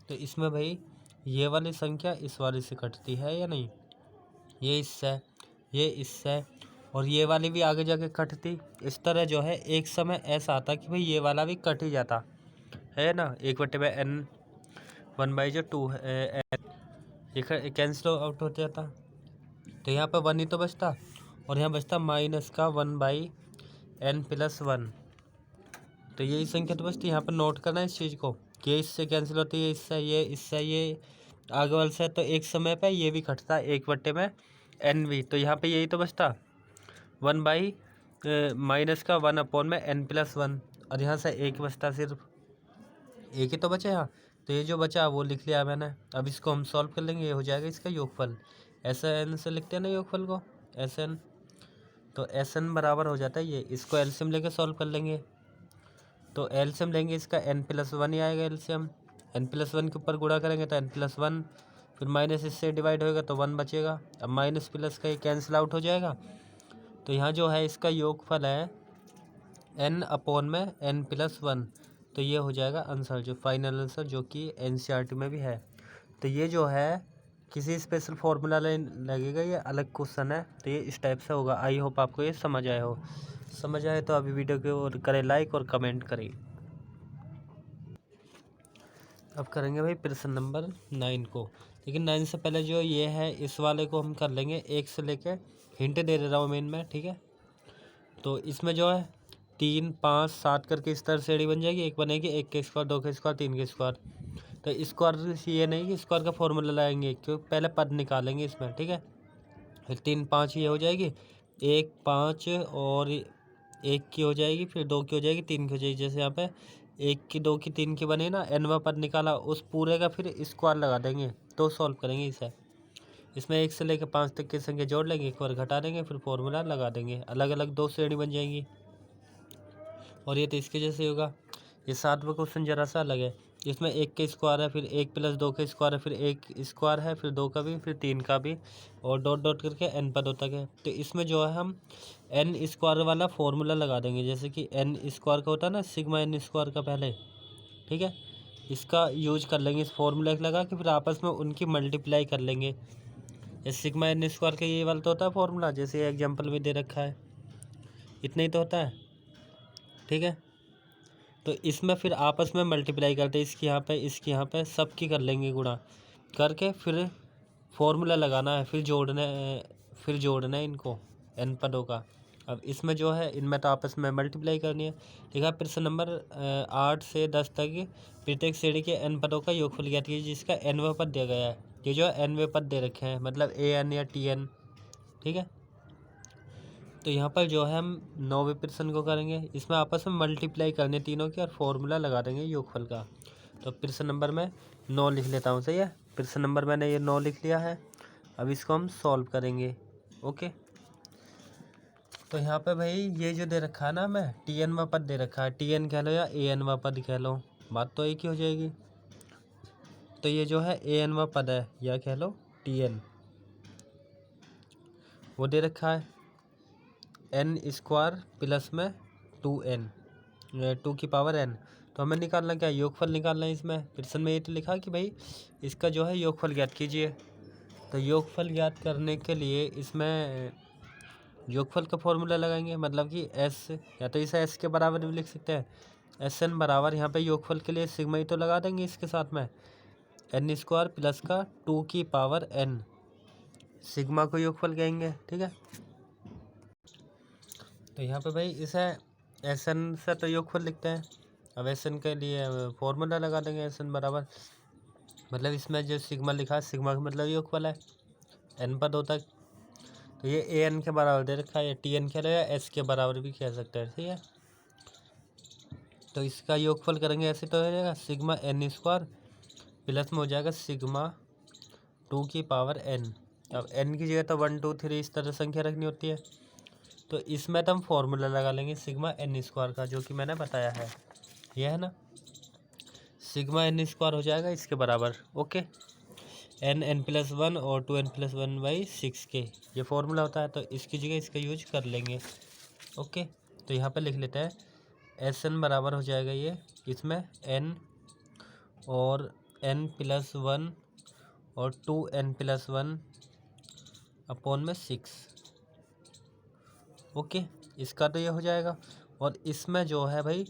तो इसमें भाई ये वाली संख्या इस वाली से कटती है या नहीं, ये इससे, ये इससे, और ये वाली भी आगे जाके कटती। इस तरह जो है एक समय ऐसा आता कि भाई ये वाला भी कट ही जाता है ना, 1/n 1/2 है, ये कैंसिल आउट हो जाता। तो यहाँ पे 1 ही तो बचता और यहाँ बचता माइनस का 1/n+1। तो यही संख्या तो बचती। यहाँ पर नोट करना है इस चीज़ को कि ये इससे कैंसिल होती है, इससे ये आगे वाले से, तो एक समय पे ये भी घटता 1/n भी। तो यहाँ पे यही तो बचता 1 माइनस का 1/n+1 और यहाँ से एक बचता, सिर्फ एक ही तो बचा यहाँ। तो ये जो बचा वो लिख लिया मैंने। अब इसको हम सॉल्व कर लेंगे, ये हो जाएगा इसका योगफल। SN से लिखते हैं ना योगफल को, SN, तो SN बराबर हो जाता है ये। इसको एलसीएम लेके सॉल्व कर लेंगे, तो एलसीएम लेंगे इसका n+1 ही आएगा एलसीएम। n+1 के ऊपर गुणा करेंगे तो n+1, फिर माइनस इससे डिवाइड होएगा तो 1 बचेगा। अब माइनस प्लस का ये कैंसिल आउट हो जाएगा। तो यहाँ जो है इसका योगफल है n/n+1। तो ये हो जाएगा आंसर, जो फाइनल आंसर, जो कि NCERT में भी है। तो ये जो है किसी स्पेशल फॉर्मूला लगेगा, ये अलग क्वेश्चन है। तो ये इस टाइप से होगा। आई होप आपको ये समझ आया हो। समझ आए तो अभी वीडियो को करें लाइक और कमेंट करें। अब करेंगे भाई प्रश्न नंबर 9 को, लेकिन 9 से पहले जो ये है इस वाले को हम कर लेंगे 1 से लेके, हिंट दे रहा हूँ मेन में, ठीक है। तो इसमें जो है 3, 5, 7 करके इस तरह सीढ़ी बन जाएगी। एक बनेगी 1 के स्क्वायर, 2 के स्क्वायर, 3 के स्क्वायर। तो स्क्वायर ये नहीं कि स्क्वायर का फॉर्मूला लाएंगे, क्योंकि पहले पद निकालेंगे इसमें, ठीक है। फिर 3, 5 ये हो जाएगी, 1, 5 और 1 की हो जाएगी, फिर 2 की हो जाएगी, 3 की हो जाएगी। जैसे यहाँ पे 1 की, 2 की, 3 की बने ना, nवां पद निकाला, उस पूरे का फिर स्क्वायर लगा देंगे तो सॉल्व करेंगे इसे। इसमें 1 से लेकर 5 तक की संख्या जोड़ लेंगे, एक बार घटा देंगे, फिर फॉर्मूला लगा देंगे। अलग अलग 2 श्रेणी बन जाएंगी और ये तो इसके जैसे होगा। ये 7वां क्वेश्चन जरा सा अलग है। इसमें 1 के स्क्वायर है, फिर 1 + 2 के स्क्वायर है, फिर 1 स्क्वायर है, फिर 2 का भी, फिर 3 का भी, और डॉट डॉट करके n पदों तक है। तो इसमें जो है हम n स्क्वायर वाला फॉर्मूला लगा देंगे, जैसे कि n स्क्वायर का होता है ना, सिग्मा n स्क्वायर का पहले, ठीक है। इसका यूज कर लेंगे, इस फॉर्मूला लगा के फिर आपस में उनकी मल्टीप्लाई कर लेंगे। ये सिग्मा n स्क्वायर का ये वाला तो होता है फॉर्मूला, जैसे एग्जाम्पल में दे रखा है, इतना ही तो होता है, ठीक है। तो इसमें फिर आपस में मल्टीप्लाई करते, इसकी यहाँ पे, इसकी यहाँ पे, सब की कर लेंगे गुणा करके, फिर फॉर्मूला लगाना है, फिर जोड़ना है इनको n पदों का। अब इसमें जो है इनमें तो आपस में मल्टीप्लाई करनी है। ठीक है, प्रश्न नंबर 8 से 10 तक प्रत्येक श्रेणी के n पदों का योगफल ज्ञात कीजिए जिसका nवां पद दिया गया है। ये जो है nवें पद दे रखे हैं, मतलब an या tn, ठीक है। तो यहाँ पर जो है हम 9वें प्रश्न को करेंगे। इसमें आपस में मल्टीप्लाई करने तीनों की और फॉर्मूला लगा देंगे योगफल का। तो प्रश्न नंबर मैं 9 लिख लेता हूँ, सही है। प्रश्न नंबर मैंने ये 9 लिख लिया है। अब इसको हम सॉल्व करेंगे, ओके। तो यहाँ पे भाई ये जो दे रखा है ना, हमें tnवां पद दे रखा है, tn कह लो या anवां पद कह लो, बात तो एक ही हो जाएगी। तो ये जो है anवां पद है, या कह लो tn, वो दे रखा है n स्क्वायर प्लस में 2n, 2 की पावर n। तो हमें निकालना क्या है, योगफल निकालना है। इसमें प्रश्न में ये तो लिखा कि भाई इसका जो है योगफल ज्ञात कीजिए। तो योगफल ज्ञात करने के लिए इसमें योगफल का फॉर्मूला लगाएंगे, मतलब कि s, या तो इसे s के बराबर भी लिख सकते हैं, SN बराबर, यहाँ पे योगफल के लिए सिग्मा ही तो लगा देंगे इसके साथ में, n स्क्वायर प्लस का 2 की पावर n, सिग्मा को योगफल कहेंगे, ठीक है। तो यहाँ पे भाई इसे एस एन से तो योगफल लिखते हैं। अब एस एन के लिए फॉर्मूला लगा देंगे, एस एन बराबर, मतलब इसमें जो सिग्मा लिखा है सिग्मा का मतलब योगफल है एन पदों तक। तो ये ए एन के बराबर दे रखा है, या टी एन कह लो या एस के बराबर भी कह सकते हैं, ठीक है। तो इसका योगफल करेंगे ऐसे तो हो जाएगा सिग्मा एन स्क्वायर प्लस में हो जाएगा सिग्मा 2 की पावर एन। अब एन की जगह तो 1 2 3 इस तरह संख्या रखनी होती है। तो इसमें तो हम फॉर्मूला लगा लेंगे सिग्मा एन स्क्वायर का, जो कि मैंने बताया है, यह है ना। सिग्मा एन स्क्वायर हो जाएगा इसके बराबर, ओके, एन प्लस 1 और 2n+1/6 के, ये फॉर्मूला होता है। तो इसकी जगह इसका यूज कर लेंगे, ओके। तो यहाँ पे लिख लेते हैं एस एन बराबर हो जाएगा ये, इसमें n और n+1 और 2n+1/6, ओके। इसका तो ये हो जाएगा। और इसमें जो है भाई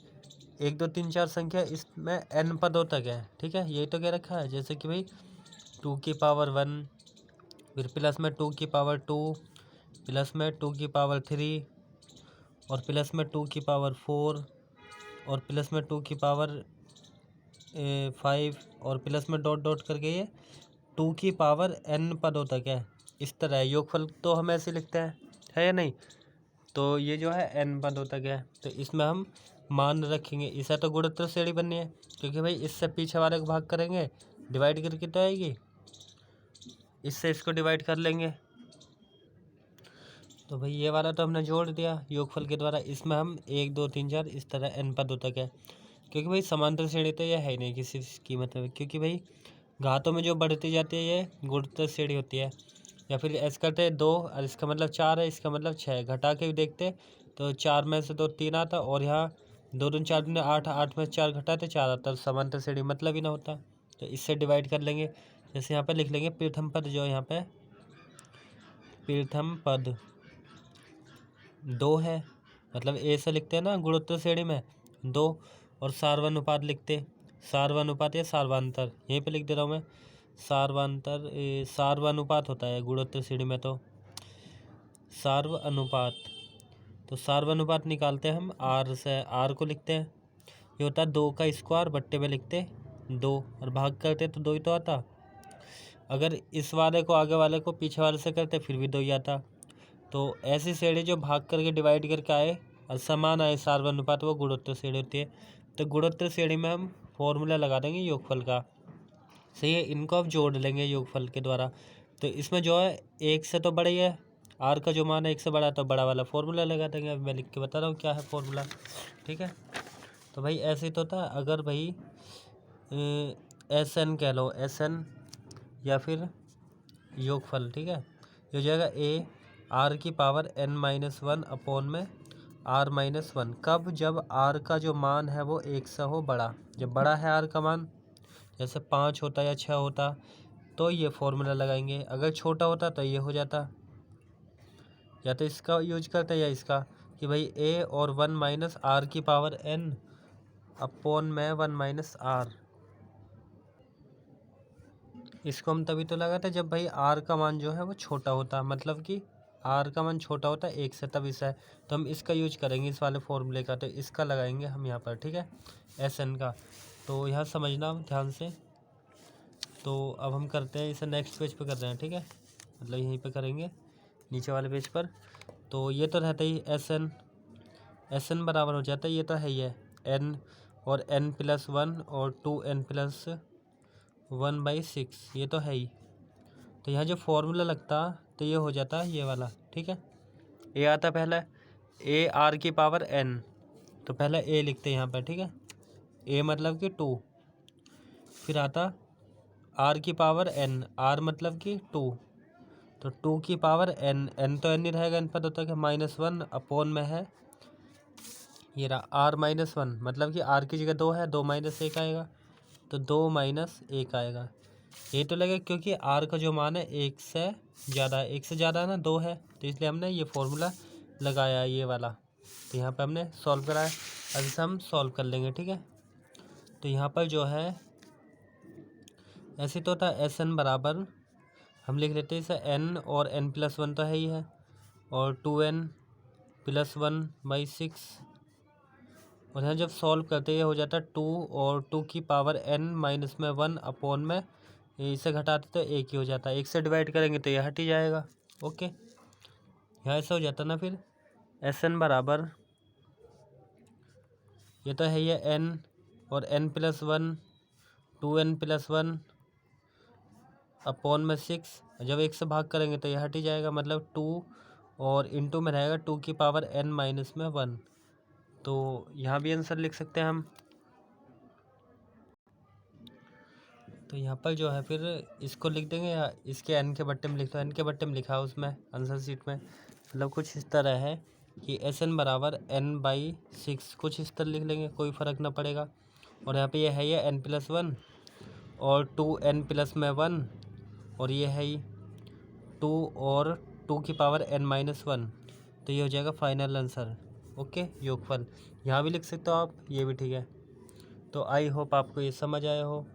1 2 3 4 संख्या, इसमें n पदों तक है, ठीक है। यही तो कह रखा है, जैसे कि भाई 2 की पावर 1, फिर प्लस में 2 की पावर 2, प्लस में 2 की पावर 3, और प्लस में 2 की पावर 4, और प्लस में 2 की पावर 5, और प्लस में डॉट डॉट करके ये 2 की पावर n पदों तक है। इस तरह है, योगफल तो हम ऐसे लिखते हैं, है या नहीं। तो ये जो है n पदों तक है, तो इसमें हम मान रखेंगे। इसे तो गुणोत्तर श्रेणी बननी है, क्योंकि भाई इससे पीछे वाले को भाग करेंगे, डिवाइड करके तो आएगी, इससे इसको डिवाइड कर लेंगे। तो भाई ये वाला तो हमने जोड़ दिया योगफल के द्वारा। इसमें हम 1 2 3 4 इस तरह n पदों तक है, क्योंकि भाई समांतर श्रेणी तो यह है ही नहीं किसी कीमत में, क्योंकि भाई घातों में जो बढ़ती जाती है ये गुणोत्तर श्रेणी होती है। या फिर ऐसे करते 2 और इसका मतलब 4 है, इसका मतलब 6, घटा के भी देखते तो 4 में से 2 3 आता, और यहाँ 2 2 4 दूनी 8, 8 में से 4 घटाते 4 आता, तो समांतर श्रेणी मतलब ही ना होता। तो इससे डिवाइड कर लेंगे। जैसे यहाँ पे लिख लेंगे प्रथम पद, जो यहाँ पे प्रथम पद 2 है, मतलब ए से लिखते हैं ना गुणोत्तर श्रेणी में 2, और सार्वनुपात लिखते, सार्वनुपात या सार्वांतर, यहीं पे लिख दे रहा हूँ मैं, सार्वांतर सार्वानुपात होता है गुणोत्तर श्रेणी में, तो सार्वानुपात। तो सार्वानुपात निकालते हैं हम आर से, आर को लिखते हैं, ये होता है 2 का स्क्वायर, बट्टे में लिखते 2, और भाग करते तो 2 ही तो आता। अगर इस वाले को आगे वाले को पीछे वाले से करते फिर भी 2 ही आता। तो ऐसी श्रेणी जो भाग करके डिवाइड करके आए और समान आए सार्वनुपात, वो गुणोत्तर श्रेणी होती है। तो गुणोत्तर श्रेणी में हम फॉर्मूला लगा देंगे योगफल का, सही है। इनको अब जोड़ लेंगे योगफल के द्वारा। तो इसमें जो है 1 से तो बड़ा ही है, आर का जो मान है 1 से बड़ा, तो बड़ा वाला फॉर्मूला लगा देंगे। अब मैं लिख के बता रहा हूँ क्या है फॉर्मूला, ठीक है। तो भाई ऐसे तो था, अगर भाई एस एन कह लो, एस एन या फिर योगफल, ठीक है, ये हो जाएगा ए आर की पावर n-1 अपॉन में r-1। कब? जब आर का जो मान है वो 1 से हो बड़ा। जब बड़ा है आर का मान, जैसे 5 होता या 6 होता, तो ये फॉर्मूला लगाएंगे। अगर छोटा होता तो ये हो जाता, या तो इसका यूज करते या इसका, कि भाई a और 1 माइनस आर की पावर n अपॉन में 1 माइनस आर। इसको हम तभी तो लगाते जब भाई आर का मान जो है वो छोटा होता, मतलब कि आर का मान छोटा होता है 1 से, तब इससे। तो हम इसका यूज करेंगे इस वाले फॉर्मूले का, तो इसका लगाएंगे हम यहाँ पर, ठीक है, एस एन का। तो यहाँ समझना ध्यान से। तो अब हम करते हैं इसे, नेक्स्ट पेज पे कर रहे हैं, ठीक है, मतलब यहीं पे करेंगे नीचे वाले पेज पर। तो ये तो रहता ही एस एन, एस एन बराबर हो जाता है, ये तो है ही है एन, और n+1 और 2n+1/6, ये तो है ही। तो यहाँ जो फॉर्मूला लगता तो ये हो जाता है ये वाला, ठीक है। ए आता पहले, ए आर की पावर n, तो पहले ए लिखते हैं यहाँ पर, ठीक है, ए मतलब कि 2, फिर आता आर की पावर n, आर मतलब कि 2, तो 2 की पावर n, n तो n ही रहेगा, n पर तो तक है -1 अपॉन में है ये रहा r-1, मतलब कि r की जगह 2 है, 2 - 1 आएगा, तो 2 - 1 आएगा। ये तो लगेगा क्योंकि r का जो मान है 1 से ज़्यादा है, 1 से ज़्यादा है ना, 2 है, तो इसलिए हमने ये फॉर्मूला लगाया ये वाला। तो यहाँ पे हमने सॉल्व कराया, अब इसे हम सॉल्व कर लेंगे, ठीक है। तो यहाँ पर जो है ऐसे तो होता है एस एन बराबर, हम लिख लेते हैं इसे n, और n+1 तो है ही है, और 2n+1/6। और यहाँ जब सॉल्व करते हैं हो जाता है 2 और 2 की पावर n-1 अपॉन में इसे घटाते तो 1 ही हो जाता है। 1 से डिवाइड करेंगे तो यह हट ही जाएगा। ओके, यहाँ ऐसा हो जाता ना, फिर Sn बराबर, ये तो है ये n और n+1 2n+1 अपॉन में 6। जब 1 से भाग करेंगे तो यह हट ही जाएगा, मतलब 2 और इंटू में रहेगा 2 की पावर n-1। तो यहाँ भी आंसर लिख सकते हैं हम। तो यहाँ पर जो है फिर इसको लिख देंगे या इसके n के बट्टे में लिख दो। n के बट्टे में लिखा है उसमें आंसर शीट में, मतलब कुछ इस तरह है कि Sn बराबर n/6, कुछ इस तरह लिख लेंगे, कोई फ़र्क ना पड़ेगा। और यहाँ पे ये है ये n+1 और 2n+1, और ये है 2 और 2 की पावर n-1। तो ये हो जाएगा फाइनल आंसर। ओके, योगफल यहाँ भी लिख सकते हो आप, ये भी ठीक है। तो आई होप आपको ये समझ आया हो।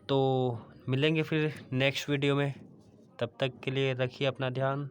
तो मिलेंगे फिर नेक्स्ट वीडियो में, तब तक के लिए रखिए अपना ध्यान।